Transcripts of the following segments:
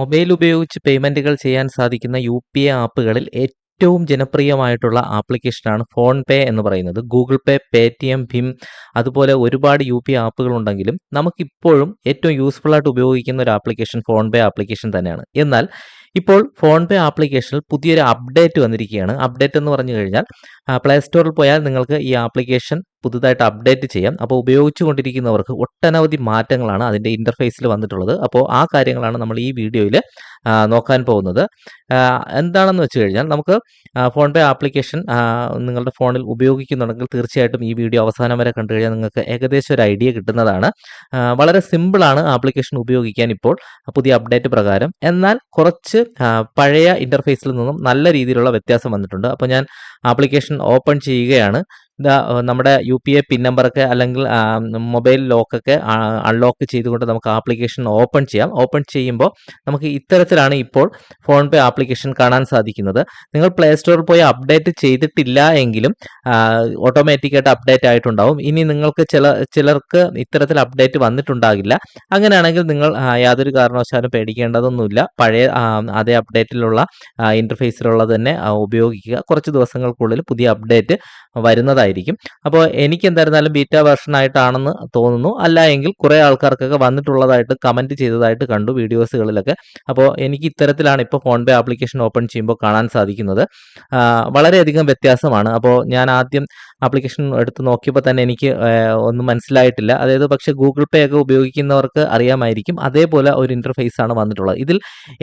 Mobile ഉപയോഗിച്ച് പേയ്മെന്റുകൾ ചെയ്യാൻ സാധിക്കുന്ന യു.പി.ഐ ആപ്പുകളിൽ ഏറ്റവും ജനപ്രിയമായിട്ടുള്ള ആപ്ലിക്കേഷനാണ് ഫോൺ പേ എന്ന് പറയുന്നത്. ഗൂഗിൾ പേ, പേടിഎം, ഭീം അതുപോലെ ഒരുപാട് യു.പി.ഐ ആപ്പുകൾ ഉണ്ടെങ്കിലും നമുക്കിപ്പോഴും ഏറ്റവും യൂസ്ഫുൾ ആയിട്ട് ഉപയോഗിക്കുന്ന ഒരു ആപ്ലിക്കേഷൻ ഫോൺ പേ ആപ്ലിക്കേഷൻ തന്നെയാണ്. എന്നാൽ ഇപ്പോൾ ഫോൺ പേ ആപ്ലിക്കേഷനിൽ പുതിയൊരു അപ്ഡേറ്റ് വന്നിരിക്കുകയാണ്. അപ്ഡേറ്റ് എന്ന് പറഞ്ഞു കഴിഞ്ഞാൽ പ്ലേ സ്റ്റോറിൽ പോയാൽ നിങ്ങൾക്ക് ഈ ആപ്ലിക്കേഷൻ പുതുതായിട്ട് അപ്ഡേറ്റ് ചെയ്യാം. അപ്പോൾ ഉപയോഗിച്ചുകൊണ്ടിരിക്കുന്നവർക്ക് ഒട്ടനവധി മാറ്റങ്ങളാണ് അതിൻ്റെ ഇൻ്റർഫേസിൽ വന്നിട്ടുള്ളത്. അപ്പോൾ ആ കാര്യങ്ങളാണ് നമ്മൾ ഈ വീഡിയോയിൽ നോക്കാൻ പോകുന്നത്. എന്താണെന്ന് വെച്ച് കഴിഞ്ഞാൽ നമുക്ക് ഫോൺ പേ ആപ്ലിക്കേഷൻ നിങ്ങളുടെ ഫോണിൽ ഉപയോഗിക്കുന്നുണ്ടെങ്കിൽ തീർച്ചയായിട്ടും ഈ വീഡിയോ അവസാനം വരെ കണ്ടു കഴിഞ്ഞാൽ നിങ്ങൾക്ക് ഏകദേശം ഒരു ഐഡിയ കിട്ടുന്നതാണ്. വളരെ സിമ്പിളാണ് ആപ്ലിക്കേഷൻ ഉപയോഗിക്കാൻ ഇപ്പോൾ പുതിയ അപ്ഡേറ്റ് പ്രകാരം. എന്നാൽ കുറച്ച് പഴയ ഇൻ്റർഫേസിൽ നിന്നും നല്ല രീതിയിലുള്ള വ്യത്യാസം വന്നിട്ടുണ്ട്. അപ്പോൾ ഞാൻ ആപ്ലിക്കേഷൻ ഓപ്പൺ ചെയ്യുകയാണ്. നമ്മുടെ യു.പി.ഐ പിൻ നമ്പറൊക്കെ അല്ലെങ്കിൽ മൊബൈൽ ലോക്കൊക്കെ അൺലോക്ക് ചെയ്തുകൊണ്ട് നമുക്ക് ആപ്ലിക്കേഷൻ ഓപ്പൺ ചെയ്യാം. ഓപ്പൺ ചെയ്യുമ്പോൾ നമുക്ക് ഇത്തരത്തിലാണ് ഇപ്പോൾ ഫോൺ പേ ആപ്ലിക്കേഷൻ കാണാൻ സാധിക്കുന്നത്. നിങ്ങൾ പ്ലേ സ്റ്റോറിൽ പോയി അപ്ഡേറ്റ് ചെയ്തിട്ടില്ല എങ്കിലും ഓട്ടോമാറ്റിക്കായിട്ട് അപ്ഡേറ്റ് ആയിട്ടുണ്ടാവും. ഇനി നിങ്ങൾക്ക് ചിലർക്ക് ഇത്തരത്തിൽ അപ്ഡേറ്റ് വന്നിട്ടുണ്ടാകില്ല. അങ്ങനെയാണെങ്കിൽ നിങ്ങൾ യാതൊരു കാരണവശാലും പേടിക്കേണ്ടതൊന്നുമില്ല. പഴയ അതേ അപ്ഡേറ്റിലുള്ള ഇൻ്റർഫേസിലുള്ളത് തന്നെ ഉപയോഗിക്കുക. കുറച്ച് ദിവസങ്ങൾക്കുള്ളിൽ പുതിയ അപ്ഡേറ്റ് വരുന്നതായിരിക്കും. അപ്പോൾ എനിക്ക് എന്തായിരുന്നാലും ബീറ്റ വേർഷൻ ആയിട്ടാണെന്ന് തോന്നുന്നു. അല്ല എങ്കിൽ കുറേ ആൾക്കാർക്കൊക്കെ വന്നിട്ടുള്ളതായിട്ട് കമൻറ്റ് ചെയ്തതായിട്ട് കണ്ടു വീഡിയോസുകളിലൊക്കെ. അപ്പോൾ എനിക്ക് ഇത്തരത്തിലാണ് ഇപ്പോൾ ഫോൺ പേ ആപ്ലിക്കേഷൻ ഓപ്പൺ ചെയ്യുമ്പോൾ കാണാൻ സാധിക്കുന്നത്. വളരെയധികം വ്യത്യാസമാണ്. അപ്പോൾ ഞാൻ ആദ്യം ആപ്ലിക്കേഷൻ എടുത്ത് നോക്കിയപ്പോൾ തന്നെ എനിക്ക് ഒന്നും മനസ്സിലായിട്ടില്ല. അതായത് പക്ഷേ ഗൂഗിൾ പേ ഒക്കെ ഉപയോഗിക്കുന്നവർക്ക് അറിയാമായിരിക്കും. അതേപോലെ ഒരു ഇൻ്റർഫേസ് ആണ് വന്നിട്ടുള്ളത്. ഇതിൽ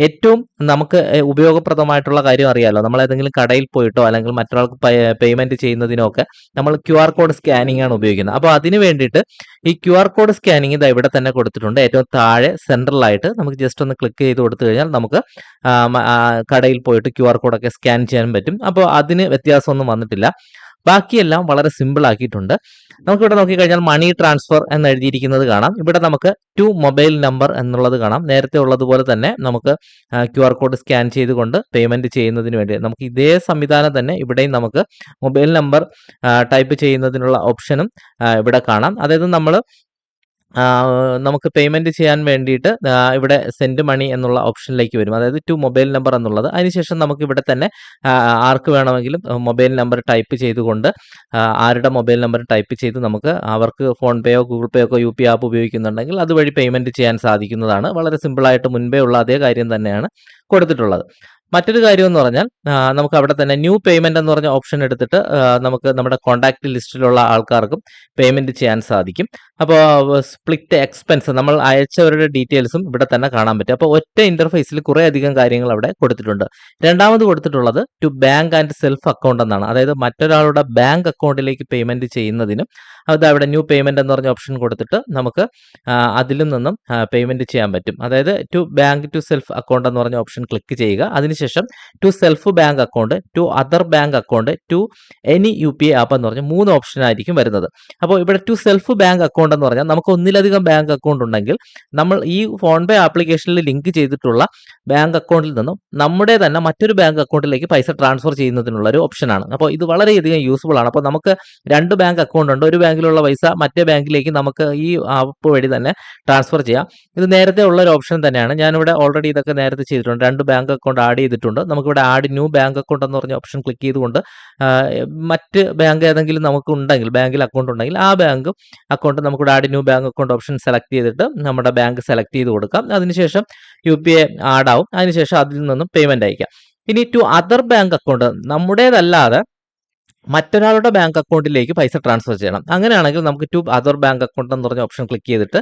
ഏറ്റവും നമുക്ക് ഉപയോഗപ്രദമായിട്ടുള്ള കാര്യം അറിയാമല്ലോ, നമ്മൾ ഏതെങ്കിലും കടയിൽ പോയിട്ടോ അല്ലെങ്കിൽ മറ്റൊരാൾക്ക് പേയ്മെൻറ്റ് ചെയ്യുന്നതിനോ ഒക്കെ നമ്മൾ QR കോഡ് സ്കാനിങ് ആണ് ഉപയോഗിക്കുന്നത്. അപ്പോൾ അതിന് വേണ്ടിയിട്ട് ഈ QR കോഡ് സ്കാനിങ് ഇത് ഇവിടെ തന്നെ കൊടുത്തിട്ടുണ്ട്. ഏറ്റവും താഴെ സെൻട്രലായിട്ട് നമുക്ക് ജസ്റ്റ് ഒന്ന് ക്ലിക്ക് ചെയ്ത് കൊടുത്തു കഴിഞ്ഞാൽ നമുക്ക് കടയിൽ പോയിട്ട് QR കോഡൊക്കെ സ്കാൻ ചെയ്യാൻ പറ്റും. അപ്പോൾ അതിന് വ്യത്യാസമൊന്നും വന്നിട്ടില്ല. ബാക്കിയെല്ലാം വളരെ സിമ്പിൾ ആക്കിയിട്ടുണ്ട്. നമുക്കിവിടെ നോക്കിക്കഴിഞ്ഞാൽ മണി ട്രാൻസ്ഫർ എന്ന് എഴുതിയിരിക്കുന്നത് കാണാം. ഇവിടെ നമുക്ക് ടു മൊബൈൽ നമ്പർ എന്നുള്ളത് കാണാം. നേരത്തെ ഉള്ളതുപോലെ തന്നെ നമുക്ക് QR കോഡ് സ്കാൻ ചെയ്തുകൊണ്ട് പേയ്മെൻറ്റ് ചെയ്യുന്നതിന് വേണ്ടി നമുക്ക് ഇതേ സംവിധാനം തന്നെ ഇവിടെയും നമുക്ക് മൊബൈൽ നമ്പർ ടൈപ്പ് ചെയ്യുന്നതിനുള്ള ഓപ്ഷനും ഇവിടെ കാണാം. അതായത് നമുക്ക് പേയ്മെൻറ്റ് ചെയ്യാൻ വേണ്ടിയിട്ട് ഇവിടെ സെൻഡ് മണി എന്നുള്ള ഓപ്ഷനിലേക്ക് വരും. അതായത് ടു മൊബൈൽ നമ്പർ എന്നുള്ളത്. അതിനുശേഷം നമുക്ക് ഇവിടെ തന്നെ ആർക്ക് വേണമെങ്കിലും മൊബൈൽ നമ്പർ ടൈപ്പ് ചെയ്തുകൊണ്ട് ആരുടെ മൊബൈൽ നമ്പർ ടൈപ്പ് ചെയ്ത് നമുക്ക് അവർക്ക് ഫോൺ പേയോ ഗൂഗിൾ പേയോ ഒക്കെ യു.പി.ഐ ആപ്പ് ഉപയോഗിക്കുന്നുണ്ടെങ്കിൽ അതുവഴി പേയ്മെൻറ്റ് ചെയ്യാൻ സാധിക്കുന്നതാണ്. വളരെ സിമ്പിളായിട്ട് മുൻപേ ഉള്ള അതേ കാര്യം തന്നെയാണ് കൊടുത്തിട്ടുള്ളത്. മറ്റൊരു കാര്യം എന്ന് പറഞ്ഞാൽ നമുക്ക് അവിടെ തന്നെ ന്യൂ പേയ്മെൻറ്റ് എന്ന് പറഞ്ഞ ഓപ്ഷൻ എടുത്തിട്ട് നമുക്ക് നമ്മുടെ കോൺടാക്റ്റ് ലിസ്റ്റിലുള്ള ആൾക്കാർക്കും പേയ്മെൻറ്റ് ചെയ്യാൻ സാധിക്കും. അപ്പോൾ സ്പ്ലിറ്റ് എക്സ്പെൻസ് നമ്മൾ അയച്ചവരുടെ ഡീറ്റെയിൽസും ഇവിടെ തന്നെ കാണാൻ പറ്റും. അപ്പോൾ ഒറ്റ ഇൻ്റർഫേസിൽ കുറേ അധികം കാര്യങ്ങൾ അവിടെ കൊടുത്തിട്ടുണ്ട്. രണ്ടാമത് കൊടുത്തിട്ടുള്ളത് to bank and self account എന്നാണ്. അതായത് മറ്റൊരാളുടെ ബാങ്ക് അക്കൗണ്ടിലേക്ക് പേയ്മെൻറ്റ് ചെയ്യുന്നതിനും അത് അവിടെ ന്യൂ പേയ്മെൻറ്റ് എന്ന് പറഞ്ഞ ഓപ്ഷൻ കൊടുത്തിട്ട് നമുക്ക് അതിലും നിന്നും പേയ്മെൻറ്റ് ചെയ്യാൻ പറ്റും. അതായത് to bank to self account എന്ന് പറഞ്ഞ ഓപ്ഷൻ ക്ലിക്ക് ചെയ്യുക. അതിനുശേഷം to self bank account, to other bank account, to any UPI app എന്ന് പറഞ്ഞ 3 ഓപ്ഷൻ ആയിരിക്കും വരുന്നത്. അപ്പോൾ ഇവിടെ ടു സെൽഫ് ബാങ്ക് അക്കൗണ്ട് എന്ന് പറഞ്ഞാൽ നമുക്ക് ഒന്നിലധികം ബാങ്ക് അക്കൗണ്ട് ഉണ്ടെങ്കിൽ നമ്മൾ ഈ ഫോൺ പേ ആപ്ലിക്കേഷനിൽ ലിങ്ക് ചെയ്തിട്ടുള്ള ബാങ്ക് അക്കൗണ്ടിൽ നിന്നും നമ്മുടെ തന്നെ മറ്റൊരു ബാങ്ക് അക്കൗണ്ടിലേക്ക് പൈസ ട്രാൻസ്ഫർ ചെയ്യുന്നതിനുള്ള ഒരു ഓപ്ഷനാണ്. അപ്പോൾ ഇത് വളരെയധികം യൂസ്ഫുൾ ആണ്. അപ്പോൾ നമുക്ക് 2 ബാങ്ക് അക്കൗണ്ട് ഉണ്ട്. ഒരു ബാങ്കിലുള്ള പൈസ മറ്റേ ബാങ്കിലേക്ക് നമുക്ക് ഈ ആപ്പ് വഴി തന്നെ ട്രാൻസ്ഫർ ചെയ്യാം. ഇത് നേരത്തെ ഉള്ള ഒരു ഓപ്ഷൻ തന്നെയാണ്. ഞാനിവിടെ ഓൾറെഡി ഇതൊക്കെ നേരത്തെ ചെയ്തിട്ടുണ്ട്. 2 ബാങ്ക് അക്കൗണ്ട് ആഡ് ചെയ്തിട്ടുണ്ട്. നമുക്കിവിടെ ആഡ് ന്യൂ ബാങ്ക് അക്കൗണ്ട് എന്ന് പറഞ്ഞ ഓപ്ഷൻ ക്ലിക്ക് ചെയ്തുകൊണ്ട് മറ്റ് ബാങ്ക് ഏതെങ്കിലും നമുക്ക് ഉണ്ടെങ്കിൽ ബാങ്കിൽ അക്കൗണ്ട് ഉണ്ടെങ്കിൽ ആ ബാങ്ക് അക്കൗണ്ട് നമുക്കിവിടെ add new bank account option select ചെയ്തിട്ട് നമ്മുടെ ബാങ്ക് സെലക്ട് ചെയ്ത് കൊടുക്കാം. അതിനുശേഷം യു.പി.ഐ ആഡ് ആവും. അതിനുശേഷം അതിൽ നിന്നും പേയ്മെൻറ്റ് അയക്കാം. ഇനി ടു അതർ ബാങ്ക് അക്കൗണ്ട് നമ്മുടേതല്ലാതെ മറ്റൊരാളുടെ ബാങ്ക് അക്കൗണ്ടിലേക്ക് പൈസ ട്രാൻസ്ഫർ ചെയ്യണം. അങ്ങനെയാണെങ്കിൽ നമുക്ക് ടു അതർ ബാങ്ക് അക്കൗണ്ട് എന്ന് പറഞ്ഞ ഓപ്ഷൻ ക്ലിക്ക് ചെയ്തിട്ട്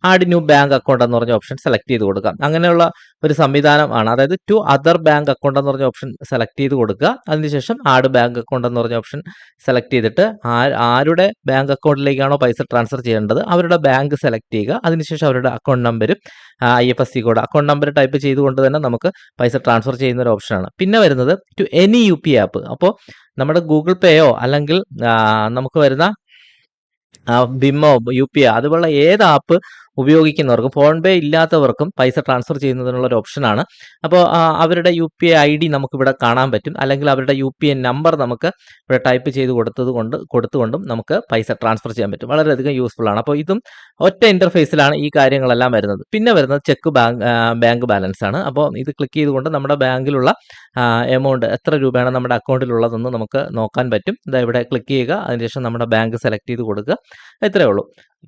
ആഡ് ന്യൂ ബാങ്ക് അക്കൗണ്ട് എന്ന് പറഞ്ഞ ഓപ്ഷൻ സെലക്ട് ചെയ്ത് കൊടുക്കാം. അങ്ങനെയുള്ള ഒരു സംവിധാനമാണ്. അതായത് ടു അതർ ബാങ്ക് അക്കൗണ്ട് എന്ന് പറഞ്ഞ ഓപ്ഷൻ സെലക്ട് ചെയ്ത് കൊടുക്കുക. അതിനുശേഷം ആഡ് ബാങ്ക് അക്കൗണ്ട് എന്ന് പറഞ്ഞ ഓപ്ഷൻ സെലക്ട് ചെയ്തിട്ട് ആരുടെ ബാങ്ക് അക്കൗണ്ടിലേക്കാണോ പൈസ ട്രാൻസ്ഫർ ചെയ്യേണ്ടത് അവരുടെ ബാങ്ക് സെലക്ട് ചെയ്യുക. അതിനുശേഷം അവരുടെ അക്കൗണ്ട് നമ്പരും IFSC code account number type ചെയ്തുകൊണ്ട് തന്നെ നമുക്ക് പൈസ ട്രാൻസ്ഫർ ചെയ്യുന്ന ഒരു ഓപ്ഷനാണ്. പിന്നെ വരുന്നത് ടു എനി യു.പി.ഐ ആപ്പ്. അപ്പോൾ നമ്മുടെ ഗൂഗിൾ പേയോ അല്ലെങ്കിൽ നമുക്ക് വരുന്ന ഭീമോ യു.പി.ഐ അതുപോലുള്ള ഏത് ആപ്പ് ഉപയോഗിക്കുന്നവർക്കും ഫോൺ പേ ഇല്ലാത്തവർക്കും പൈസ ട്രാൻസ്ഫർ ചെയ്യുന്നതിനുള്ള ഒരു ഓപ്ഷനാണ്. അപ്പോൾ അവരുടെ UPI ID നമുക്കിവിടെ കാണാൻ പറ്റും. അല്ലെങ്കിൽ അവരുടെ UPI നമ്പർ നമുക്ക് ഇവിടെ ടൈപ്പ് ചെയ്ത് കൊടുത്തുകൊണ്ടും നമുക്ക് പൈസ ട്രാൻസ്ഫർ ചെയ്യാൻ പറ്റും. വളരെയധികം യൂസ്ഫുൾ ആണ്. അപ്പോൾ ഇതും ഒറ്റ ഇന്റർഫേസിലാണ് ഈ കാര്യങ്ങളെല്ലാം വരുന്നത്. പിന്നെ വരുന്നത് ചെക്ക് ബാങ്ക് ബാലൻസ് ആണ്. അപ്പോൾ ഇത് ക്ലിക്ക് ചെയ്തുകൊണ്ട് നമ്മുടെ ബാങ്കിലുള്ള എമൗണ്ട് എത്ര രൂപയാണ് നമ്മുടെ അക്കൗണ്ടിലുള്ളതെന്ന് നമുക്ക് നോക്കാൻ പറ്റും. ഇവിടെ ക്ലിക്ക് ചെയ്യുക, അതിനുശേഷം നമ്മുടെ ബാങ്ക് സെലക്ട് ചെയ്ത് കൊടുക്കുക, ഇത്രയേ ഉള്ളൂ.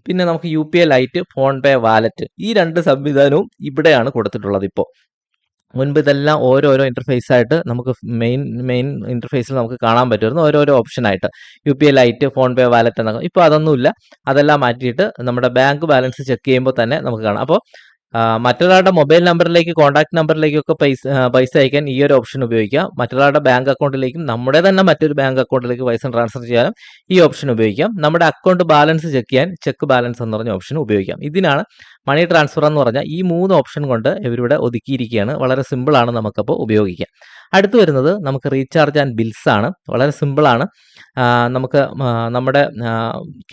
പിന്നെ നമുക്ക് UPI lite, PhonePe, wallet, ഈ 2 സംവിധാനവും ഇവിടെയാണ് കൊടുത്തിട്ടുള്ളത്. ഇപ്പോൾ മുൻപ് ഇതെല്ലാം ഓരോരോ ഇന്റർഫേസ് ആയിട്ട് നമുക്ക് മെയിൻ ഇന്റർഫേസിൽ നമുക്ക് കാണാൻ പറ്റുമായിരുന്നു, ഓരോരോ ഓപ്ഷനായിട്ട് UPI lite, PhonePe, wallet എന്നൊക്കെ. ഇപ്പോൾ അതൊന്നുമില്ല. അതെല്ലാം മാറ്റിയിട്ട് നമ്മുടെ ബാങ്ക് ബാലൻസ് ചെക്ക് ചെയ്യുമ്പോൾ തന്നെ നമുക്ക് കാണാം. അപ്പോൾ മറ്റൊരാളുടെ മൊബൈൽ നമ്പറിലേക്ക്, കോൺടാക്ട് നമ്പറിലേക്കൊക്കെ പൈസ അയക്കാൻ ഈ ഒരു ഓപ്ഷൻ ഉപയോഗിക്കാം. മറ്റൊരാളുടെ ബാങ്ക് അക്കൗണ്ടിലേക്കും നമ്മുടെ തന്നെ മറ്റൊരു ബാങ്ക് അക്കൗണ്ടിലേക്ക് പൈസ ട്രാൻസ്ഫർ ചെയ്യാനും ഈ ഓപ്ഷൻ ഉപയോഗിക്കാം. നമ്മുടെ അക്കൗണ്ട് ബാലൻസ് ചെക്ക് ചെയ്യാൻ ചെക്ക് ബാലൻസ് എന്ന് പറഞ്ഞ ഓപ്ഷൻ ഉപയോഗിക്കാം. ഇതിനാണ് മണി ട്രാൻസ്ഫർ എന്ന് പറഞ്ഞാൽ ഈ 3 ഓപ്ഷൻ കൊണ്ട് ഇവരിവിടെ ഒതുക്കിയിരിക്കുകയാണ്. വളരെ സിമ്പിളാണ്, നമുക്കപ്പോൾ ഉപയോഗിക്കാം. അടുത്ത് വരുന്നത് നമുക്ക് റീചാർജ് ആൻഡ് ബിൽസ് ആണ്. വളരെ സിമ്പിളാണ്. നമുക്ക് നമ്മുടെ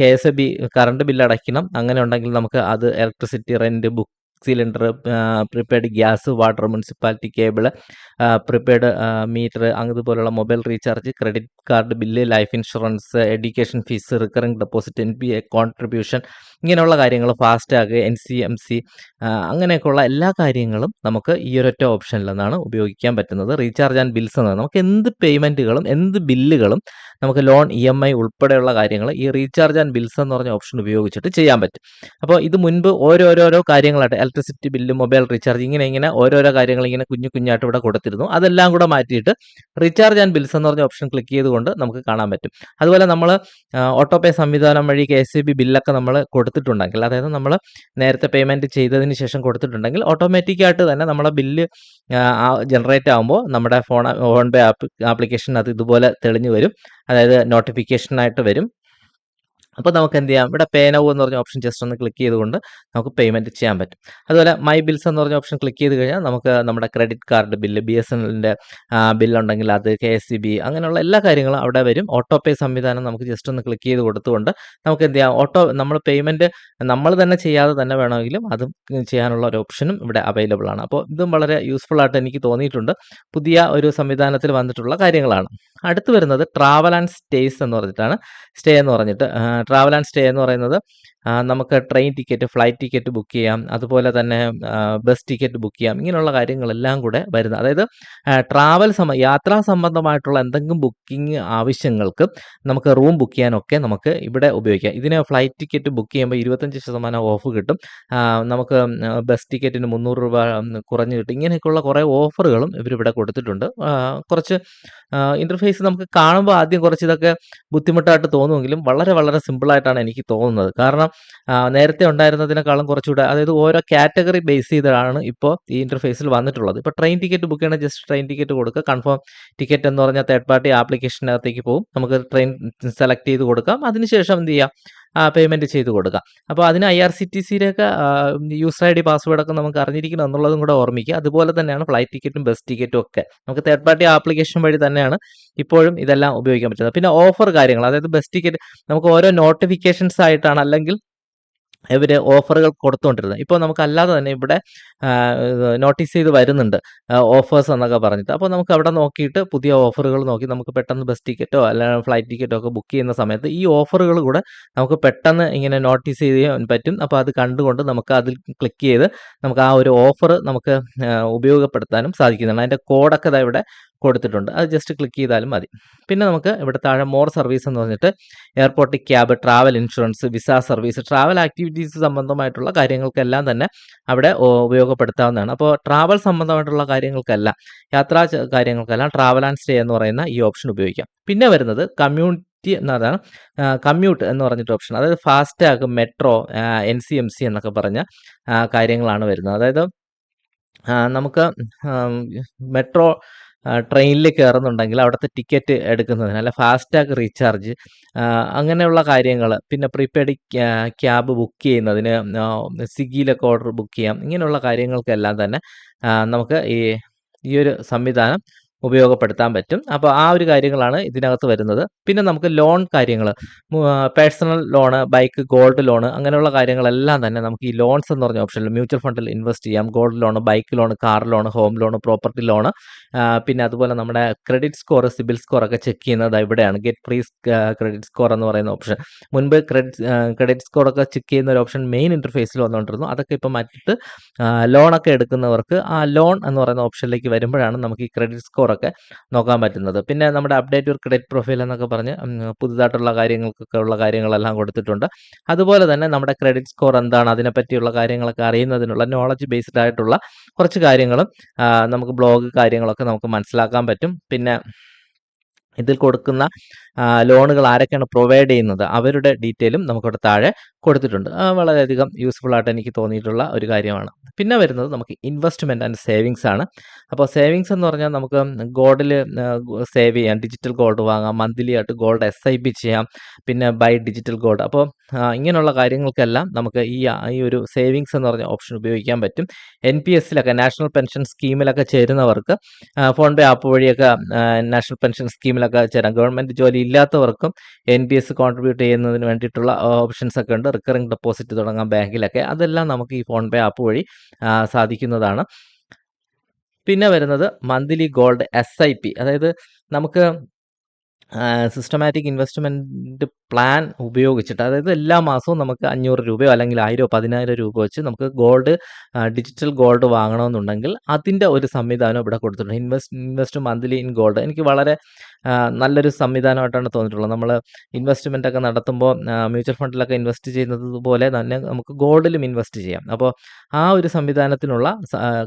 KSB കറണ്ട് ബില്ല് അടയ്ക്കണം. അങ്ങനെ ഉണ്ടെങ്കിൽ നമുക്ക് അത് electricity, rent, book cylinder, prepaid gas, water, municipality cable, prepaid meter, അതുപോലുള്ള mobile recharge, credit card bill, life insurance, education fees, recurring deposit, NPA contribution, ഇങ്ങനെയുള്ള കാര്യങ്ങൾ, ഫാസ്ടാഗ്, NCMC, അങ്ങനെയൊക്കെയുള്ള എല്ലാ കാര്യങ്ങളും നമുക്ക് ഈ ഒരൊറ്റ ഓപ്ഷനിൽ നിന്നാണ് ഉപയോഗിക്കാൻ പറ്റുന്നത്. റീചാർജ് ആൻഡ് ബിൽസ് എന്നത് നമുക്ക് എന്ത് പേയ്മെൻറ്റുകളും എന്ത് ബില്ലുകളും നമുക്ക് ലോൺ, EMI ഉൾപ്പെടെയുള്ള കാര്യങ്ങൾ ഈ റീചാർജ് ആൻഡ് ബിൽസ് എന്ന് പറഞ്ഞ ഓപ്ഷൻ ഉപയോഗിച്ചിട്ട് ചെയ്യാൻ പറ്റും. അപ്പോൾ ഇത് മുൻപ് ഓരോരോ കാര്യങ്ങളായിട്ട് ഇലക്ട്രിസിറ്റി ബില്ല്, മൊബൈൽ റീചാർജ്, ഇങ്ങനെ ഓരോരോ കാര്യങ്ങൾ ഇങ്ങനെ കുഞ്ഞായിട്ട് ഇവിടെ കൊടുത്തിരുന്നു. അതെല്ലാം കൂടെ മാറ്റിയിട്ട് റീചാർജ് ആൻഡ് ബിൽസ് എന്ന് പറഞ്ഞ ഓപ്ഷൻ ക്ലിക്ക് ചെയ്തുകൊണ്ട് നമുക്ക് കാണാൻ പറ്റും. അതുപോലെ നമ്മൾ ഓട്ടോ പേ സംവിധാനം വഴി KSB ബില്ലൊക്കെ നമ്മൾ കൊടുത്തിട്ടുണ്ടെങ്കിൽ, അതായത് നമ്മൾ നേരത്തെ പേയ്മെൻറ്റ് ചെയ്തതിന് ശേഷം കൊടുത്തിട്ടുണ്ടെങ്കിൽ ഓട്ടോമാറ്റിക്കായിട്ട് തന്നെ നമ്മളെ ബില്ല് ജനറേറ്റ് ആകുമ്പോൾ നമ്മുടെ ഫോൺ പേ ആപ്ലിക്കേഷൻ അത് ഇതുപോലെ തെളിഞ്ഞു വരും. അതായത് നോട്ടിഫിക്കേഷനായിട്ട് വരും. അപ്പോൾ നമുക്ക് എന്ത് ചെയ്യാം, ഇവിടെ പേ നൗ എന്ന് പറഞ്ഞ ഓപ്ഷൻ ജസ്റ്റ് ഒന്ന് ക്ലിക്ക് ചെയ്തുകൊണ്ട് നമുക്ക് പേയ്മെൻറ്റ് ചെയ്യാൻ പറ്റും. അതുപോലെ മൈ ബിൽസ് എന്ന് പറഞ്ഞ ഓപ്ഷൻ ക്ലിക്ക് ചെയ്ത് കഴിഞ്ഞാൽ നമുക്ക് നമ്മുടെ ക്രെഡിറ്റ് കാർഡ് ബില്ല്, BSNLൻ്റെ ബില്ലുണ്ടെങ്കിൽ അത്, KSB, അങ്ങനെയുള്ള എല്ലാ കാര്യങ്ങളും അവിടെ വരും. ഓട്ടോ പേ സംവിധാനം നമുക്ക് ജസ്റ്റ് ഒന്ന് ക്ലിക്ക് ചെയ്ത് കൊടുത്തുകൊണ്ട് നമുക്ക് എന്ത് ചെയ്യാം, നമ്മൾ പേയ്മെൻറ്റ് നമ്മൾ തന്നെ ചെയ്യാതെ തന്നെ വേണമെങ്കിലും അതും ചെയ്യാനുള്ള ഒരു ഓപ്ഷനും ഇവിടെ അവൈലബിൾ ആണ്. അപ്പോൾ ഇതും വളരെ യൂസ്ഫുൾ ആയിട്ട് എനിക്ക് തോന്നിയിട്ടുണ്ട്. പുതിയ ഒരു സംവിധാനത്തിൽ വന്നിട്ടുള്ള കാര്യങ്ങളാണ്. അടുത്ത് വരുന്നത് ട്രാവൽ ആൻഡ് സ്റ്റേസ് എന്ന് പറഞ്ഞിട്ടാണ്. ട്രാവൽ ആൻഡ് സ്റ്റേ എന്ന് പറയുന്നത് നമുക്ക് train ticket, flight ticket book ചെയ്യാം, അതുപോലെ തന്നെ ബസ് ടിക്കറ്റ് ബുക്ക് ചെയ്യാം, ഇങ്ങനെയുള്ള കാര്യങ്ങളെല്ലാം കൂടെ വരുന്നത്. അതായത് യാത്രാ സംബന്ധമായിട്ടുള്ള എന്തെങ്കിലും ബുക്കിംഗ് ആവശ്യങ്ങൾക്ക് നമുക്ക് റൂം ബുക്ക് ചെയ്യാനൊക്കെ നമുക്ക് ഇവിടെ ഉപയോഗിക്കാം. ഇതിന് ഫ്ലൈറ്റ് ടിക്കറ്റ് ബുക്ക് ചെയ്യുമ്പോൾ 25% ഓഫ് കിട്ടും. നമുക്ക് ബസ് ടിക്കറ്റിന് 300 രൂപ കുറഞ്ഞ് കിട്ടും. ഇങ്ങനെയൊക്കെയുള്ള കുറേ ഓഫറുകളും ഇവരിവിടെ കൊടുത്തിട്ടുണ്ട്. കുറച്ച് ഇൻ്റർഫേസ് നമുക്ക് കാണുമ്പോൾ ആദ്യം കുറച്ച് ഇതൊക്കെ ബുദ്ധിമുട്ടായിട്ട് തോന്നുമെങ്കിലും വളരെ വളരെ സിമ്പിളായിട്ടാണ് എനിക്ക് തോന്നുന്നത്. കാരണം നേരത്തെ ഉണ്ടായിരുന്നതിനേക്കാളും കുറച്ചുകൂടെ, അതായത് ഓരോ കാറ്റഗറി ബേസ് ചെയ്താണ് ഇപ്പോൾ ഈ ഇൻ്റർഫേസിൽ വന്നിട്ടുള്ളത്. ഇപ്പോൾ ട്രെയിൻ ടിക്കറ്റ് ബുക്ക് ചെയ്യണമെങ്കിൽ ജസ്റ്റ് ട്രെയിൻ ടിക്കറ്റ് കൊടുക്കുക. കൺഫേം ടിക്കറ്റ് എന്ന് പറഞ്ഞാൽ തേർഡ് പാർട്ടി ആപ്ലിക്കേഷനകത്തേക്ക് പോകും. നമുക്ക് ട്രെയിൻ സെലക്ട് ചെയ്ത് കൊടുക്കാം. അതിനുശേഷം എന്ത് ചെയ്യാം, പേയ്മെൻറ്റ് ചെയ്ത് കൊടുക്കാം. അപ്പോൾ അതിന് IRCTCയുടെയൊക്കെ യൂസർ ID, പാസ്വേഡൊക്കെ നമുക്ക് അറിഞ്ഞിരിക്കണം എന്നുള്ളതും കൂടെ ഓർമ്മിക്കുക. അതുപോലെ തന്നെയാണ് ഫ്ലൈറ്റ് ടിക്കറ്റും ബസ് ടിക്കറ്റും ഒക്കെ നമുക്ക് തേർഡ് പാർട്ടി ആപ്ലിക്കേഷൻ വഴി തന്നെയാണ് ഇപ്പോഴും ഇതെല്ലാം ഉപയോഗിക്കാൻ പറ്റുന്നത്. പിന്നെ ഓഫർ കാര്യങ്ങൾ, അതായത് ബസ് ടിക്കറ്റ് നമുക്ക് ഓരോ നോട്ടിഫിക്കേഷൻസ് ആയിട്ടാണ് അല്ലെങ്കിൽ ഇവർ ഓഫറുകൾ കൊടുത്തുകൊണ്ടിരുന്നത്. ഇപ്പോൾ നമുക്കല്ലാതെ തന്നെ ഇവിടെ നോട്ടീസ് ചെയ്ത് വരുന്നുണ്ട് ഓഫേഴ്സ് എന്നൊക്കെ പറഞ്ഞിട്ട്. അപ്പോൾ നമുക്ക് അവിടെ നോക്കിയിട്ട് പുതിയ ഓഫറുകൾ നോക്കി നമുക്ക് പെട്ടെന്ന് ബസ് ടിക്കറ്റോ അല്ലെങ്കിൽ ഫ്ലൈറ്റ് ടിക്കറ്റോ ഒക്കെ ബുക്ക് ചെയ്യുന്ന സമയത്ത് ഈ ഓഫറുകൾ കൂടെ നമുക്ക് പെട്ടെന്ന് ഇങ്ങനെ നോട്ടീസ് ചെയ്യാൻ പറ്റും. അപ്പോൾ അത് കണ്ടുകൊണ്ട് നമുക്ക് അതിൽ ക്ലിക്ക് ചെയ്ത് നമുക്ക് ആ ഒരു ഓഫർ നമുക്ക് ഉപയോഗപ്പെടുത്താനും സാധിക്കുന്നതാണ്. അതിൻ്റെ കോഡൊക്കെ ഇവിടെ കൊടുത്തിട്ടുണ്ട്. അത് ജസ്റ്റ് ക്ലിക്ക് ചെയ്താലും മതി. പിന്നെ നമുക്ക് ഇവിടെ താഴെ മോർ സർവീസ് എന്ന് പറഞ്ഞിട്ട് airport cab, travel insurance, visa service, travel activities സംബന്ധമായിട്ടുള്ള കാര്യങ്ങൾക്കെല്ലാം തന്നെ അവിടെ ഉപയോഗപ്പെടുത്താവുന്നതാണ്. അപ്പോൾ ട്രാവൽ സംബന്ധമായിട്ടുള്ള കാര്യങ്ങൾക്കെല്ലാം, കാര്യങ്ങൾക്കെല്ലാം ട്രാവൽ ആൻഡ് സ്റ്റേ എന്ന് പറയുന്ന ഈ ഓപ്ഷൻ ഉപയോഗിക്കാം. പിന്നെ വരുന്നത് എന്നതാണ് കമ്മ്യൂട്ട് എന്ന് പറഞ്ഞിട്ട് ഓപ്ഷൻ. അതായത് ഫാസ്ടാഗ്, മെട്രോ, NCMC എന്നൊക്കെ പറഞ്ഞ കാര്യങ്ങളാണ് വരുന്നത്. അതായത് നമുക്ക് മെട്രോ ട്രെയിനിൽ കയറുന്നുണ്ടെങ്കിൽ അവിടുത്തെ ടിക്കറ്റ് എടുക്കുന്നതിന്, അല്ല ഫാസ്ടാഗ് റീചാർജ്, അങ്ങനെയുള്ള കാര്യങ്ങൾ, പിന്നെ പ്രീപെയ്ഡ് ക്യാബ് ബുക്ക് ചെയ്യുന്നതിന്, സ്വിഗ്ഗിയിലൊക്കെ ഓർഡർ ബുക്ക് ചെയ്യാം. ഇങ്ങനെയുള്ള കാര്യങ്ങൾക്കെല്ലാം തന്നെ നമുക്ക് ഈ ഒരു സംവിധാനം ഉപയോഗപ്പെടുത്താൻ പറ്റും. അപ്പോൾ ആ ഒരു കാര്യങ്ങളാണ് ഇതിനകത്ത് വരുന്നത്. പിന്നെ നമുക്ക് ലോൺ കാര്യങ്ങൾ, personal loan, bike, gold loan, അങ്ങനെയുള്ള കാര്യങ്ങളെല്ലാം തന്നെ നമുക്ക് ഈ ലോൺസ് എന്ന് പറഞ്ഞ ഓപ്ഷനിൽ മ്യൂച്വൽ ഫണ്ടിൽ ഇൻവെസ്റ്റ് ചെയ്യാം. Gold loan, bike loan, car loan, home loan, property loan, പിന്നെ അതുപോലെ നമ്മുടെ ക്രെഡിറ്റ് സ്കോർ, സിബിൽ സ്കോർ ഒക്കെ ചെക്ക് ചെയ്യുന്നത് ഇവിടെയാണ്. ഗെറ്റ് ഫ്രീ ക്രെഡിറ്റ് സ്കോർ എന്ന് പറയുന്ന ഓപ്ഷൻ. മുൻപ് ക്രെഡിറ്റ് സ്കോർ ഒക്കെ ചെക്ക് ചെയ്യുന്ന ഒരു ഓപ്ഷൻ മെയിൻ ഇന്റർഫേസിൽ വന്നുകൊണ്ടിരുന്നു. അതൊക്കെ ഇപ്പോൾ മാറ്റിയിട്ട് ലോണൊക്കെ എടുക്കുന്നവർക്ക് ആ ലോൺ എന്ന് പറയുന്ന ഓപ്ഷനിലേക്ക് വരുമ്പോഴാണ് നമുക്ക് ഈ ക്രെഡിറ്റ് സ്കോർ ഒക്കെ നോക്കാൻ പറ്റുന്നത്. പിന്നെ നമ്മുടെ അപ്ഡേറ്റ് ഒരു ക്രെഡിറ്റ് പ്രൊഫൈൽ എന്നൊക്കെ പറഞ്ഞ് പുതുതായിട്ടുള്ള കാര്യങ്ങൾക്കൊക്കെ ഉള്ള കാര്യങ്ങളെല്ലാം കൊടുത്തിട്ടുണ്ട്. അതുപോലെ തന്നെ നമ്മുടെ ക്രെഡിറ്റ് സ്കോർ എന്താണ്, അതിനെപ്പറ്റിയുള്ള കാര്യങ്ങളൊക്കെ അറിയുന്നതിനുള്ള നോളജ് ബേസ്ഡ് ആയിട്ടുള്ള കുറച്ച് കാര്യങ്ങളും നമുക്ക് ബ്ലോഗ് കാര്യങ്ങളൊക്കെ നമുക്ക് മനസ്സിലാക്കാൻ പറ്റും. പിന്നെ ഇതിൽ കൊടുക്കുന്ന ലോണുകൾ ആരൊക്കെയാണ് പ്രൊവൈഡ് ചെയ്യുന്നത് അവരുടെ ഡീറ്റെയിലും നമുക്കിവിടെ താഴെ കൊടുത്തിട്ടുണ്ട്. വളരെയധികം യൂസ്ഫുൾ ആയിട്ട് എനിക്ക് തോന്നിയിട്ടുള്ള ഒരു കാര്യമാണ്. പിന്നെ വരുന്നത് നമുക്ക് ഇൻവെസ്റ്റ്മെൻറ്റ് ആൻഡ് സേവിങ്സ് ആണ്. അപ്പോൾ സേവിങ്സ് എന്ന് പറഞ്ഞാൽ നമുക്ക് ഗോൾഡിൽ സേവ് ചെയ്യാം, ഡിജിറ്റൽ ഗോൾഡ് വാങ്ങാം, മന്ത്ലി ആയിട്ട് ഗോൾഡ് SIP ചെയ്യാം, പിന്നെ ബൈ ഡിജിറ്റൽ ഗോൾഡ്. അപ്പോൾ ഇങ്ങനെയുള്ള കാര്യങ്ങൾക്കെല്ലാം നമുക്ക് ഈ ഒരു സേവിങ്സ് എന്ന് പറഞ്ഞ ഓപ്ഷൻ ഉപയോഗിക്കാൻ പറ്റും. NPS-ലൊക്കെ, നാഷണൽ പെൻഷൻ സ്കീമിലൊക്കെ ചേരുന്നവർക്ക് ഫോൺ പേ ആപ്പ് വഴിയൊക്കെ നാഷണൽ പെൻഷൻ സ്കീമിലൊക്കെ ചേരാം. ഗവൺമെൻറ് ജോലി ഇല്ലാത്തവർക്കും NPS കോൺട്രിബ്യൂട്ട് ചെയ്യുന്നതിന് വേണ്ടിയിട്ടുള്ള ഓപ്ഷൻസ് ഒക്കെ ഉണ്ട്. റിക്കറിംഗ് ഡെപ്പോസിറ്റ് തുടങ്ങാം ബാങ്കിലൊക്കെ. അതെല്ലാം നമുക്ക് ഈ ഫോൺ പേ ആപ്പ് വഴി സാധിക്കുന്നതാണ്. പിന്നെ വരുന്നത് മന്ത്ലി ഗോൾഡ് SIP, അതായത് നമുക്ക് സിസ്റ്റമാറ്റിക് ഇൻവെസ്റ്റ്മെൻറ്റ് പ്ലാൻ ഉപയോഗിച്ചിട്ട്, അതായത് എല്ലാ മാസവും നമുക്ക് 500 രൂപയോ അല്ലെങ്കിൽ 1000 10,000 രൂപ വെച്ച് നമുക്ക് ഗോൾഡ്, ഡിജിറ്റൽ ഗോൾഡ് വാങ്ങണമെന്നുണ്ടെങ്കിൽ അതിൻ്റെ ഒരു സംവിധാനം ഇവിടെ കൊടുത്തിട്ടുണ്ട്. Invest monthly in gold. എനിക്ക് വളരെ നല്ലൊരു സംവിധാനമായിട്ടാണ് തോന്നിയിട്ടുള്ളത്. നമ്മൾ ഇൻവെസ്റ്റ്മെൻ്റ് ഒക്കെ നടത്തുമ്പോൾ മ്യൂച്വൽ ഫണ്ടിലൊക്കെ ഇൻവെസ്റ്റ് ചെയ്യുന്നത് പോലെ തന്നെ നമുക്ക് ഗോൾഡിലും ഇൻവെസ്റ്റ് ചെയ്യാം. അപ്പോൾ ആ ഒരു സംവിധാനത്തിനുള്ള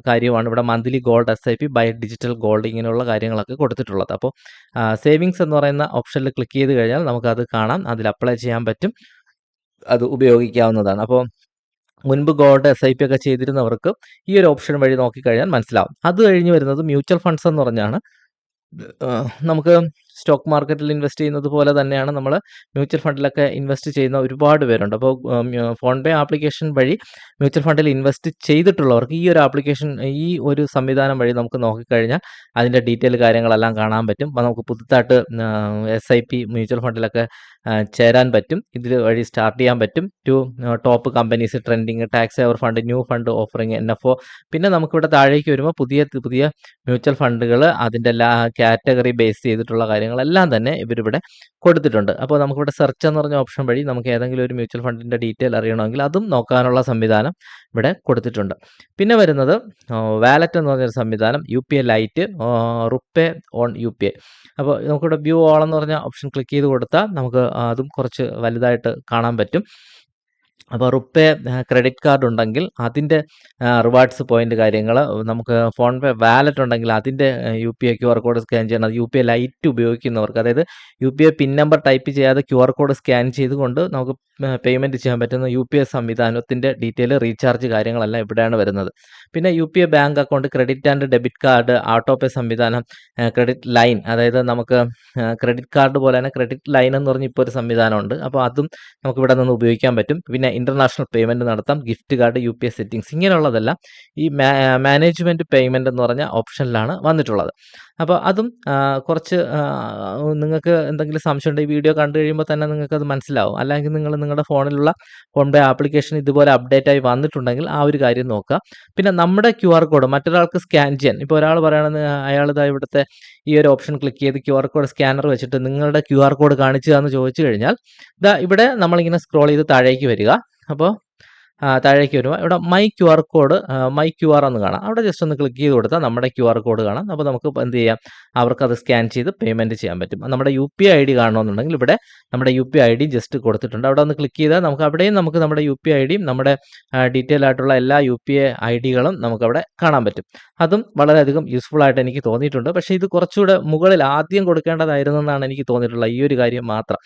കാര്യമാണ് ഇവിടെ monthly gold SIP buy digital gold, ഇങ്ങനെയുള്ള കാര്യങ്ങളൊക്കെ കൊടുത്തിട്ടുള്ളത്. അപ്പോൾ സേവിങ്സ് എന്ന് പറയുന്ന ഓപ്ഷനിൽ ക്ലിക്ക് ചെയ്ത് കഴിഞ്ഞാൽ നമുക്കത് കാണാം, അതിൽ അപ്ലൈ ചെയ്യാൻ പറ്റും, അത് ഉപയോഗിക്കാവുന്നതാണ്. അപ്പോൾ മുൻപ് ഗോൾഡ് SIP ഒക്കെ ചെയ്തിരുന്നവർക്ക് ഈ ഒരു ഓപ്ഷൻ വഴി നോക്കിക്കഴിഞ്ഞാൽ മനസ്സിലാവും. അത് കഴിഞ്ഞ് വരുന്നത് മ്യൂച്വൽ ഫണ്ട്സ് എന്ന് പറഞ്ഞാണ്. നമുക്ക് സ്റ്റോക്ക് മാർക്കറ്റിൽ ഇൻവെസ്റ്റ് ചെയ്യുന്നത് പോലെ തന്നെയാണ് നമ്മൾ മ്യൂച്വൽ ഫണ്ടിലൊക്കെ ഇൻവെസ്റ്റ് ചെയ്യുന്ന ഒരുപാട് പേരുണ്ട്. അപ്പോൾ ഫോൺ പേ ആപ്ലിക്കേഷൻ വഴി മ്യൂച്വൽ ഫണ്ടിൽ ഇൻവെസ്റ്റ് ചെയ്തിട്ടുള്ളവർക്ക് ഈ ഒരു ആപ്ലിക്കേഷൻ, ഈ ഒരു സംവിധാനം വഴി നമുക്ക് നോക്കിക്കഴിഞ്ഞാൽ അതിൻ്റെ ഡീറ്റെയിൽ കാര്യങ്ങളെല്ലാം കാണാൻ പറ്റും. അപ്പോൾ നമുക്ക് പുതുതായിട്ട് SIP മ്യൂച്വൽ ഫണ്ടിലൊക്കെ ചേരാൻ പറ്റും. ഇതിൽ വഴി സ്റ്റാർട്ട് ചെയ്യാൻ പറ്റും. Top companies, trending, tax saver fund, new fund offering, NFO. പിന്നെ നമുക്കിവിടെ താഴേക്ക് വരുമ്പോൾ പുതിയ മ്യൂച്വൽ ഫണ്ടുകൾ, അതിൻ്റെ എല്ലാ കാറ്റഗറി ബേസ് ചെയ്തിട്ടുള്ള കാര്യങ്ങളെല്ലാം തന്നെ ഇവരിവിടെ കൊടുത്തിട്ടുണ്ട്. അപ്പോൾ നമുക്കിവിടെ സെർച്ച് എന്ന് പറഞ്ഞ ഓപ്ഷൻ വഴി നമുക്ക് ഏതെങ്കിലും ഒരു മ്യൂച്വൽ ഫണ്ടിൻ്റെ ഡീറ്റെയിൽ അറിയണമെങ്കിൽ അതും നോക്കാനുള്ള സംവിധാനം ഇവിടെ കൊടുത്തിട്ടുണ്ട്. പിന്നെ വരുന്നത് വാലറ്റ് എന്ന് പറഞ്ഞൊരു സംവിധാനം, UPI light, RuPay on UPI. അപ്പോൾ നമുക്കിവിടെ വ്യൂ ഓൾ എന്ന് പറഞ്ഞ ഓപ്ഷൻ ക്ലിക്ക് ചെയ്ത് കൊടുത്താൽ നമുക്ക് അതും കുറച്ച് വലുതായിട്ട് കാണാൻ പറ്റും. അപ്പോൾ റുപ്പേ ക്രെഡിറ്റ് കാർഡ് ഉണ്ടെങ്കിൽ അതിൻ്റെ റിവാർഡ്സ് പോയിൻ്റ് കാര്യങ്ങൾ, നമുക്ക് ഫോൺ പേ വാലറ്റ് ഉണ്ടെങ്കിൽ അതിൻ്റെ UPI QR കോഡ് സ്കാൻ ചെയ്യണം. അത് UPI ലൈറ്റ് ഉപയോഗിക്കുന്നവർക്ക്, അതായത് UPI പിൻ നമ്പർ ടൈപ്പ് ചെയ്യാതെ QR കോഡ് സ്കാൻ ചെയ്തുകൊണ്ട് നമുക്ക് പേയ്മെൻറ്റ് ചെയ്യാൻ പറ്റുന്ന UPI സംവിധാനത്തിൻ്റെ ഡീറ്റെയിൽ, റീചാർജ് കാര്യങ്ങളെല്ലാം ഇവിടെയാണ് വരുന്നത്. പിന്നെ UPI bank account, credit and debit card, auto pay സംവിധാനം, ക്രെഡിറ്റ് ലൈൻ, അതായത് നമുക്ക് ക്രെഡിറ്റ് കാർഡ് പോലെ തന്നെ ക്രെഡിറ്റ് ലൈൻ എന്ന് പറഞ്ഞ് ഇപ്പോൾ ഒരു സംവിധാനമുണ്ട്. അപ്പോൾ അതും നമുക്ക് ഇവിടെ നിന്ന് ഉപയോഗിക്കാൻ പറ്റും. പിന്നെ ഇൻ്റർനാഷണൽ പേയ്മെൻറ്റ് നടത്താം, ഗിഫ്റ്റ് കാർഡ്, UPI സെറ്റിങ്സ്, ഇങ്ങനെയുള്ളതെല്ലാം ഈ മാനേജ്മെൻറ്റ് പേയ്മെൻറ്റ് എന്ന് പറഞ്ഞ ഓപ്ഷനിലാണ് വന്നിട്ടുള്ളത്. അപ്പോൾ അതും കുറച്ച് നിങ്ങൾക്ക് എന്തെങ്കിലും സംശയമുണ്ട്, ഈ വീഡിയോ കണ്ടു കഴിയുമ്പോൾ തന്നെ നിങ്ങൾക്കത് മനസ്സിലാവും. അല്ലെങ്കിൽ നിങ്ങൾ നിങ്ങളുടെ ഫോണിലുള്ള ഫോൺ പേ ആപ്ലിക്കേഷൻ ഇതുപോലെ അപ്ഡേറ്റ് ആയി വന്നിട്ടുണ്ടെങ്കിൽ ആ ഒരു കാര്യം നോക്കുക. പിന്നെ നമ്മുടെ QR കോഡ് മറ്റൊരാൾക്ക് സ്കാൻ ചെയ്യാൻ, ഇപ്പോൾ ഒരാൾ പറയുകയാണെന്ന്, അയാളിതാ ഇവിടുത്തെ ഈ ഒരു ഓപ്ഷൻ ക്ലിക്ക് ചെയ്ത് QR കോഡ് സ്കാനർ വെച്ചിട്ട് നിങ്ങളുടെ QR കോഡ് കാണിച്ചു എന്ന് ചോദിച്ചു കഴിഞ്ഞാൽ ഇതാ ഇവിടെ നമ്മളിങ്ങനെ സ്ക്രോൾ ചെയ്ത് താഴേക്ക് വരിക. അപ്പോൾ താഴേക്ക് വരുമ്പോൾ ഇവിടെ my QR code, my QR എന്ന് കാണാം. അവിടെ ജസ്റ്റ് ഒന്ന് ക്ലിക്ക് ചെയ്ത് കൊടുത്താൽ നമ്മുടെ QR കോഡ് കാണാം. അപ്പോൾ നമുക്ക് എന്ത് ചെയ്യാം, അവർക്കത് സ്കാൻ ചെയ്ത് പേയ്മെൻറ്റ് ചെയ്യാൻ പറ്റും. നമ്മുടെ UPI ID കാണണമെന്നുണ്ടെങ്കിൽ ഇവിടെ നമ്മുടെ UPI ID ജസ്റ്റ് കൊടുത്തിട്ടുണ്ട്. അവിടെ ഒന്ന് ക്ലിക്ക് ചെയ്താൽ നമുക്ക് അവിടെയും നമുക്ക് നമ്മുടെ UPI ID യും നമ്മുടെ ഡീറ്റെയിൽ ആയിട്ടുള്ള എല്ലാ UPI IDകളും നമുക്കവിടെ കാണാൻ പറ്റും. അതും വളരെയധികം യൂസ്ഫുൾ ആയിട്ട് എനിക്ക് തോന്നിയിട്ടുണ്ട്. പക്ഷേ ഇത് കുറച്ചുകൂടെ മുകളിൽ ആദ്യം കൊടുക്കേണ്ടതായിരുന്നു എന്നാണ് എനിക്ക് തോന്നിയിട്ടുള്ളത്, ഈ ഒരു കാര്യം മാത്രം.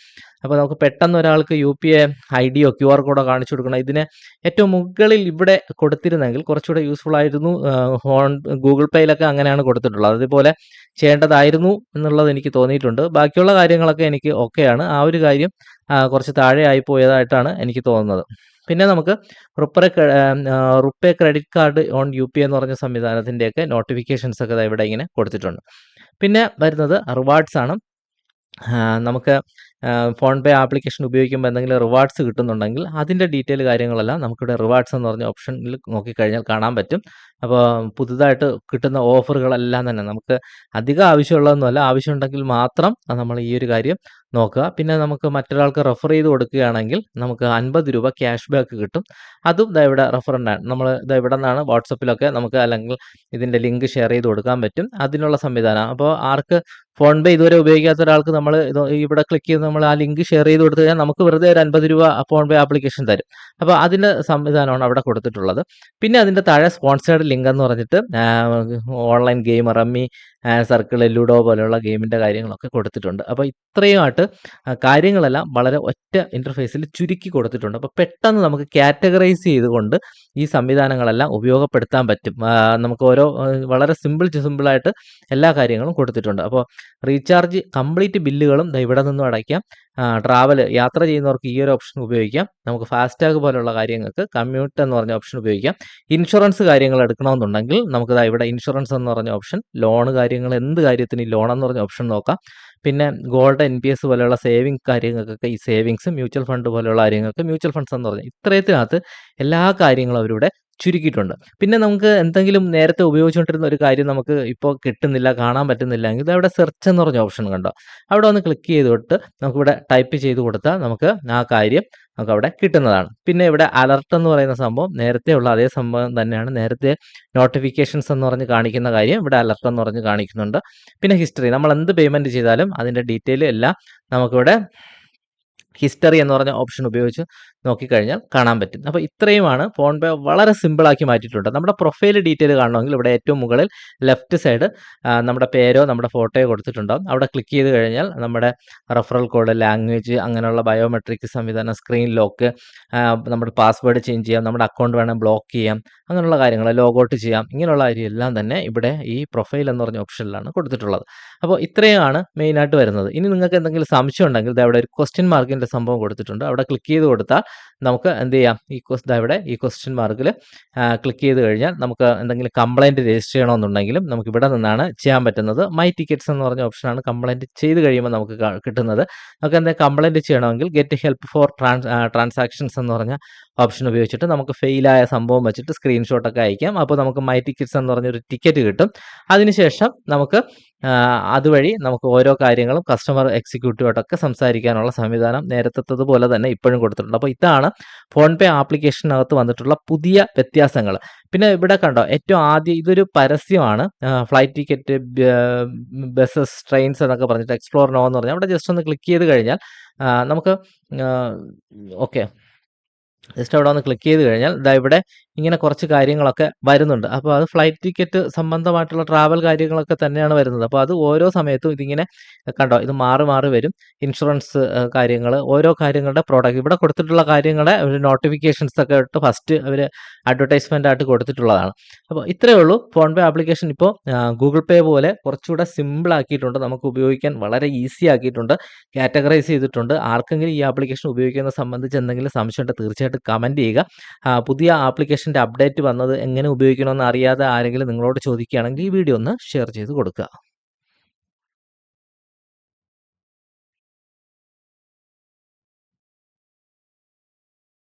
അപ്പോൾ നമുക്ക് പെട്ടെന്ന് ഒരാൾക്ക് UPI ID യോ QR കോഡോ കാണിച്ചു കൊടുക്കണം, ഇതിനെ ഏറ്റവും മുകളിൽ ഇവിടെ കൊടുത്തിരുന്നെങ്കിൽ കുറച്ചുകൂടെ യൂസ്ഫുൾ ആയിരുന്നു. ഗൂഗിൾ പേയിലൊക്കെ അങ്ങനെയാണ് കൊടുത്തിട്ടുള്ളത്, അതുപോലെ ചെയ്യേണ്ടതായിരുന്നു എന്നുള്ളത് എനിക്ക് തോന്നിയിട്ടുണ്ട്. ബാക്കിയുള്ള കാര്യങ്ങളൊക്കെ എനിക്ക് ഓക്കെയാണ്. ആ ഒരു കാര്യം കുറച്ച് താഴെ ആയി പോയതായിട്ടാണ് എനിക്ക് തോന്നുന്നത്. പിന്നെ നമുക്ക് RuPay credit card on UPI എന്ന് പറഞ്ഞ സംവിധാനത്തിൻ്റെയൊക്കെ നോട്ടിഫിക്കേഷൻസ് ഒക്കെ ഇവിടെ ഇങ്ങനെ കൊടുത്തിട്ടുണ്ട്. പിന്നെ വരുന്നത് റിവാർഡ്സ് ആണ്. നമുക്ക് ഫോൺ പേ ആപ്ലിക്കേഷൻ ഉപയോഗിക്കുമ്പോൾ എന്തെങ്കിലും റിവാർഡ്സ് കിട്ടുന്നുണ്ടെങ്കിൽ അതിൻ്റെ ഡീറ്റെയിൽ കാര്യങ്ങളെല്ലാം നമുക്കിവിടെ റിവാർഡ്സ് എന്ന് പറഞ്ഞ ഓപ്ഷനിൽ നോക്കിക്കഴിഞ്ഞാൽ കാണാൻ പറ്റും. അപ്പോൾ പുതുതായിട്ട് കിട്ടുന്ന ഓഫറുകളെല്ലാം തന്നെ നമുക്ക് അധികം ആവശ്യമുള്ളതൊന്നുമല്ല, ആവശ്യമുണ്ടെങ്കിൽ മാത്രം നമ്മൾ ഈ ഒരു കാര്യം നോക്കുക. പിന്നെ നമുക്ക് മറ്റൊരാൾക്ക് റെഫർ ചെയ്ത് കൊടുക്കുകയാണെങ്കിൽ നമുക്ക് 50 രൂപ ക്യാഷ് ബാക്ക് കിട്ടും. അതും ദാ ഇവിടെ റെഫറൻഡാണ്. നമ്മൾ ദാ ഇവിടെ നിന്നാണ് വാട്സപ്പിലൊക്കെ നമുക്ക് അല്ലെങ്കിൽ ഇതിൻ്റെ ലിങ്ക് ഷെയർ ചെയ്ത് കൊടുക്കാൻ പറ്റും. അതിനുള്ള സംവിധാനം. അപ്പോൾ ആർക്ക് ഫോൺ പേ ഇതുവരെ ഉപയോഗിക്കാത്ത ഒരാൾക്ക് നമ്മൾ ഇവിടെ ക്ലിക്ക് ചെയ്ത് നമ്മൾ ആ ലിങ്ക് ഷെയർ ചെയ്ത് കൊടുത്തു കഴിഞ്ഞാൽ നമുക്ക് വെറുതെ ഒരു 50 രൂപ ഫോൺ പേ ആപ്ലിക്കേഷൻ തരും. അപ്പോൾ അതിൻ്റെ സംവിധാനമാണ് അവിടെ കൊടുത്തിട്ടുള്ളത്. പിന്നെ അതിൻ്റെ താഴെ സ്പോൺസേർഡ് ലിങ്ക് എന്ന് പറഞ്ഞിട്ട് online game rummy, circle, ludo പോലെയുള്ള ഗെയിമിൻ്റെ കാര്യങ്ങളൊക്കെ കൊടുത്തിട്ടുണ്ട്. അപ്പോൾ ഇത്രയുമായിട്ട് കാര്യങ്ങളെല്ലാം വളരെ ഒറ്റ ഇൻ്റർഫേസിൽ ചുരുക്കി കൊടുത്തിട്ടുണ്ട്. അപ്പോൾ പെട്ടെന്ന് നമുക്ക് കാറ്റഗറൈസ് ചെയ്തുകൊണ്ട് ഈ സംവിധാനങ്ങളെല്ലാം ഉപയോഗപ്പെടുത്താൻ പറ്റും. നമുക്ക് ഓരോ വളരെ സിമ്പിളായിട്ട് എല്ലാ കാര്യങ്ങളും കൊടുത്തിട്ടുണ്ട്. അപ്പോൾ റീചാർജ് കംപ്ലീറ്റ് ബില്ലുകളും ഇവിടെ നിന്നും അടയ്ക്കാം. ട്രാവൽ യാത്ര ചെയ്യുന്നവർക്ക് ഈ ഒരു ഓപ്ഷൻ ഉപയോഗിക്കാം. നമുക്ക് ഫാസ്റ്റാഗ് പോലുള്ള കാര്യങ്ങൾക്ക് കമ്മ്യൂട്ട് എന്ന് പറഞ്ഞ ഓപ്ഷൻ ഉപയോഗിക്കാം. ഇൻഷുറൻസ് കാര്യങ്ങൾ എടുക്കണമെന്നുണ്ടെങ്കിൽ നമുക്ക് ഇവിടെ ഇൻഷുറൻസ് എന്ന് പറഞ്ഞ ഓപ്ഷൻ, ലോൺ കാര്യങ്ങൾ എന്ത് കാര്യത്തിന് ഈ ലോൺ എന്ന് പറഞ്ഞ ഓപ്ഷൻ നോക്കാം. പിന്നെ ഗോൾഡ്, NPS പോലെയുള്ള സേവിങ് കാര്യങ്ങൾക്കൊക്കെ ഈ സേവിങ്സ്, മ്യൂച്വൽ ഫണ്ട് പോലെയുള്ള കാര്യങ്ങൾക്ക് മ്യൂച്വൽ ഫണ്ട്സ് എന്ന് പറഞ്ഞാൽ ഇത്രയത്തിനകത്ത് എല്ലാ കാര്യങ്ങളും അവരിവിടെ ചുരുക്കിയിട്ടുണ്ട്. പിന്നെ നമുക്ക് എന്തെങ്കിലും നേരത്തെ ഉപയോഗിച്ചുകൊണ്ടിരുന്ന ഒരു കാര്യം നമുക്ക് ഇപ്പോൾ കിട്ടുന്നില്ല, കാണാൻ പറ്റുന്നില്ല എങ്കിൽ അവിടെ സെർച്ച് എന്ന് പറഞ്ഞ ഓപ്ഷൻ കണ്ടോ, അവിടെ ഒന്ന് ക്ലിക്ക് ചെയ്തിട്ട് നമുക്കിവിടെ ടൈപ്പ് ചെയ്ത് കൊടുത്താൽ നമുക്ക് ആ കാര്യം നമുക്ക് അവിടെ കിട്ടുന്നതാണ്. പിന്നെ ഇവിടെ അലർട്ട് എന്ന് പറയുന്ന സംഭവം നേരത്തെ ഉള്ള അതേ സംഭവം തന്നെയാണ്. നേരത്തെ നോട്ടിഫിക്കേഷൻസ് എന്ന് പറഞ്ഞ് കാണിക്കുന്ന കാര്യം ഇവിടെ അലർട്ട് എന്ന് പറഞ്ഞ് കാണിക്കുന്നുണ്ട്. പിന്നെ ഹിസ്റ്ററി, നമ്മൾ എന്ത് പേയ്മെൻറ്റ് ചെയ്താലും അതിൻ്റെ ഡീറ്റെയിൽ എല്ലാം നമുക്കിവിടെ ഹിസ്റ്ററി എന്ന് പറഞ്ഞ ഓപ്ഷൻ ഉപയോഗിച്ച് നോക്കിക്കഴിഞ്ഞാൽ കാണാൻ പറ്റും. അപ്പോൾ ഇത്രയുമാണ് ഫോൺ പേ വളരെ സിമ്പിളാക്കി മാറ്റിയിട്ടുണ്ട്. നമ്മുടെ പ്രൊഫൈൽ ഡീറ്റെയിൽ കാണണമെങ്കിൽ ഇവിടെ ഏറ്റവും മുകളിൽ ലെഫ്റ്റ് സൈഡ് നമ്മുടെ പേരോ നമ്മുടെ ഫോട്ടോയോ കൊടുത്തിട്ടുണ്ടാകും. അവിടെ ക്ലിക്ക് ചെയ്ത് കഴിഞ്ഞാൽ നമ്മുടെ റെഫറൽ കോഡ്, ലാംഗ്വേജ്, അങ്ങനെയുള്ള ബയോമെട്രിക് സംവിധാനം, സ്ക്രീൻ ലോക്ക്, നമ്മുടെ പാസ്വേഡ് ചേഞ്ച് ചെയ്യാം, നമ്മുടെ അക്കൗണ്ട് വേണം ബ്ലോക്ക് ചെയ്യാം, അങ്ങനെയുള്ള കാര്യങ്ങൾ ലോഗൗട്ട് ചെയ്യാം. ഇങ്ങനെയുള്ള കാര്യമെല്ലാം തന്നെ ഇവിടെ ഈ പ്രൊഫൈൽ എന്ന് പറഞ്ഞ ഓപ്ഷനിലാണ് കൊടുത്തിട്ടുള്ളത്. അപ്പോൾ ഇത്രയുമാണ് മെയിനായിട്ട് വരുന്നത്. ഇനി നിങ്ങൾക്ക് എന്തെങ്കിലും സംശയം ഉണ്ടെങ്കിൽ ഇവിടെ ഒരു ക്വസ്റ്റ്യൻ മാർക്കിൻ്റെ സംഭവം കൊടുത്തിട്ടുണ്ട്. അവിടെ ക്ലിക്ക് ചെയ്ത് കൊടുത്താൽ നമുക്ക് എന്ത് ചെയ്യാം, ഇവിടെ ഈ ക്വസ്റ്റ്യൻ മാർക്കിൽ ക്ലിക്ക് ചെയ്ത് കഴിഞ്ഞാൽ നമുക്ക് എന്തെങ്കിലും കംപ്ലൈൻറ്റ് രജിസ്റ്റർ ചെയ്യണമെന്നുണ്ടെങ്കിലും നമുക്ക് ഇവിടെ നിന്നാണ് ചെയ്യാൻ പറ്റുന്നത്. മൈ ടിക്കറ്റ്സ് എന്ന് പറഞ്ഞ ഓപ്ഷനാണ് കംപ്ലൈൻറ്റ് ചെയ്ത് കഴിയുമ്പോൾ നമുക്ക് കിട്ടുന്നത്. നമുക്ക് എന്തെങ്കിലും കംപ്ലൈൻറ്റ് ചെയ്യണമെങ്കിൽ ഗെറ്റ് ഹെൽപ്പ് ഫോർ ട്രാൻസാക്ഷൻസ് എന്ന് പറഞ്ഞ ഓപ്ഷൻ ഉപയോഗിച്ചിട്ട് നമുക്ക് ഫെയിലായ സംഭവം വെച്ചിട്ട് സ്ക്രീൻഷോട്ടൊക്കെ അയക്കാം. അപ്പോൾ നമുക്ക് മൈ ടിക്കറ്റ്സ് എന്ന് പറഞ്ഞൊരു ടിക്കറ്റ് കിട്ടും. അതിനുശേഷം നമുക്ക് അതുവഴി നമുക്ക് ഓരോ കാര്യങ്ങളും കസ്റ്റമർ എക്സിക്യൂട്ടീവായിട്ടൊക്കെ സംസാരിക്കാനുള്ള സംവിധാനം നേരത്തതുപോലെ തന്നെ ഇപ്പോഴും കൊടുത്തിട്ടുണ്ട്. അപ്പോൾ ഇതാണ് ഫോൺ പേ ആപ്ലിക്കേഷനകത്ത് വന്നിട്ടുള്ള പുതിയ വ്യത്യാസങ്ങൾ. പിന്നെ ഇവിടെ കണ്ടോ, ഏറ്റവും ആദ്യം ഇതൊരു പരസ്യമാണ്. ഫ്ലൈറ്റ് ടിക്കറ്റ്, ബസ്സസ്, ട്രെയിൻസ് എന്നൊക്കെ പറഞ്ഞിട്ട് എക്സ്പ്ലോർ നോ എന്ന് പറഞ്ഞാൽ അവിടെ ജസ്റ്റ് ഒന്ന് ക്ലിക്ക് ചെയ്ത് കഴിഞ്ഞാൽ നമുക്ക് ഓക്കെ, ജസ്റ്റ് അവിടെ ഒന്ന് ക്ലിക്ക് ചെയ്ത് കഴിഞ്ഞാൽ ഇവിടെ ഇങ്ങനെ കുറച്ച് കാര്യങ്ങളൊക്കെ വരുന്നുണ്ട്. അപ്പോൾ അത് ഫ്ലൈറ്റ് ടിക്കറ്റ് സംബന്ധമായിട്ടുള്ള ട്രാവൽ കാര്യങ്ങളൊക്കെ തന്നെയാണ് വരുന്നത്. അപ്പോൾ അത് ഓരോ സമയത്തും ഇതിങ്ങനെ കണ്ടോ, ഇത് മാറി മാറി വരും. ഇൻഷുറൻസ് കാര്യങ്ങൾ, ഓരോ കാര്യങ്ങളുടെ പ്രോഡക്റ്റ് ഇവിടെ കൊടുത്തിട്ടുള്ള കാര്യങ്ങളുടെ ഒരു നോട്ടിഫിക്കേഷൻസ് ഒക്കെ ഇട്ട് ഫസ്റ്റ് അവർ അഡ്വർടൈസ്മെൻ്റ് ആയിട്ട് കൊടുത്തിട്ടുള്ളതാണ്. അപ്പോൾ ഇത്രയേ ഉള്ളൂ. ഫോൺ പേ ആപ്ലിക്കേഷൻ ഇപ്പോൾ ഗൂഗിൾ പേ പോലെ കുറച്ചുകൂടെ സിമ്പിൾ ആക്കിയിട്ടുണ്ട്. നമുക്ക് ഉപയോഗിക്കാൻ വളരെ ഈസി ആക്കിയിട്ടുണ്ട്, കാറ്റഗറൈസ് ചെയ്തിട്ടുണ്ട്. ആർക്കെങ്കിലും ഈ ആപ്ലിക്കേഷൻ ഉപയോഗിക്കുന്നത് സംബന്ധിച്ച് എന്തെങ്കിലും സംശയമുണ്ട് തീർച്ചയായിട്ടും കമൻറ്റ് ചെയ്യുക. പുതിയ ആപ്ലിക്കേഷൻ്റെ അപ്ഡേറ്റ് വന്നത് എങ്ങനെ ഉപയോഗിക്കണമെന്ന് അറിയാതെ ആരെങ്കിലും നിങ്ങളോട് ചോദിക്കുകയാണെങ്കിൽ ഈ വീഡിയോ ഒന്ന് ഷെയർ ചെയ്ത് കൊടുക്കുക.